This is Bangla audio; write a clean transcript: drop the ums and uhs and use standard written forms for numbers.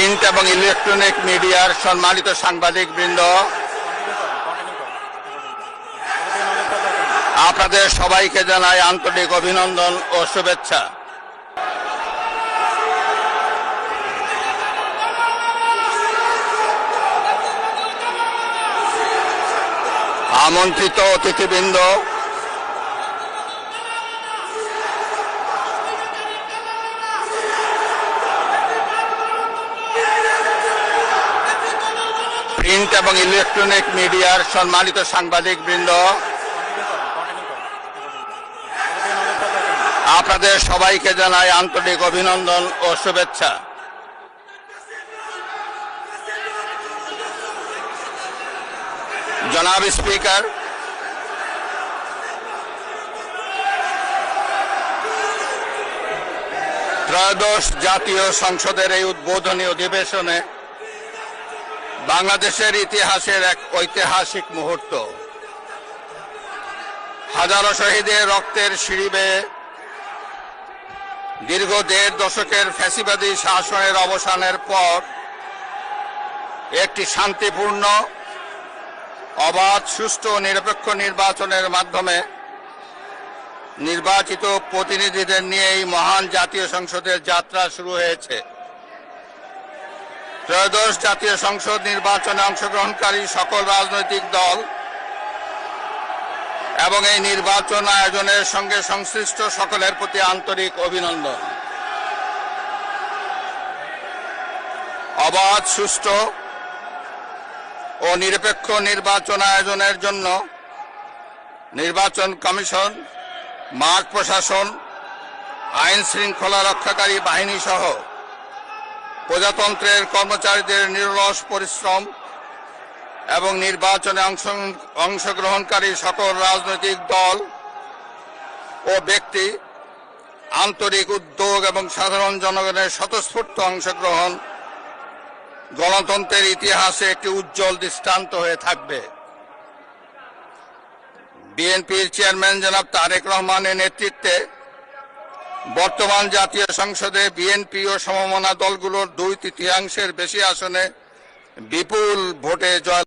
প্রিন্ট এবং ইলেকট্রনিক মিডিয়ার সম্মানিত সাংবাদিকবৃন্দ, আপনাদের সবাইকে জানাই আন্তরিক অভিনন্দন ও শুভেচ্ছা। আমন্ত্রিত অতিথিবৃন্দ, প্রিন্ট এবং ইলেকট্রনিক মিডিয়ার সম্মানিত সাংবাদিকবৃন্দ, আপনাদের সবাইকে জানাই আন্তরিক অভিনন্দন ও শুভেচ্ছা। জনাব স্পিকার, ত্রয়োদশ জাতীয় সংসদের এই উদ্বোধনী অধিবেশনে বাংলাদেশের ইতিহাসের এক ঐতিহাসিক মুহূর্ত। হাজারো শহীদের রক্তের সিঁড়ি বেয়ে দীর্ঘ ১.৫ দশকের ফ্যাসিবাদী শাসনের অবসানের পর একটি শান্তিপূর্ণ, অবাধ, সুষ্ঠু ও নিরপেক্ষ নির্বাচনের মাধ্যমে নির্বাচিত প্রতিনিধিদের নিয়ে এই মহান জাতীয় সংসদের যাত্রা শুরু হয়েছে। ত্রয়োদশ জাতীয় সংসদ নির্বাচনে অংশগ্রহণকারী সকল রাজনৈতিক দল এবং এই নির্বাচন আয়োজনের সঙ্গে সংশ্লিষ্ট সকলের প্রতি আন্তরিক অভিনন্দন। অবাধ, সুষ্ঠু ও নিরপেক্ষ নির্বাচন আয়োজনের জন্য নির্বাচন কমিশন, মাঠ প্রশাসন, আইন শৃঙ্খলা রক্ষাকারী বাহিনী সহ প্রজাতন্ত্রের কর্মচারীদের নিরলস পরিশ্রম এবং নির্বাচনে অংশগ্রহণকারী সকল রাজনৈতিক দল ও ব্যক্তি আন্তরিক উদ্যোগ এবং সাধারণ জনগণের স্বতঃস্ফূর্ত অংশগ্রহণ গণতন্ত্রের ইতিহাসে একটি উজ্জ্বল দৃষ্টান্ত হয়ে থাকবে। বিএনপির চেয়ারম্যান জনাব তারেক রহমানের নেতৃত্বে বর্তমান জাতীয় সংসদে বিএনপি ও সমমনা দলগুলোর ২/৩ বেশি আসনে বিপুল ভোটে জয়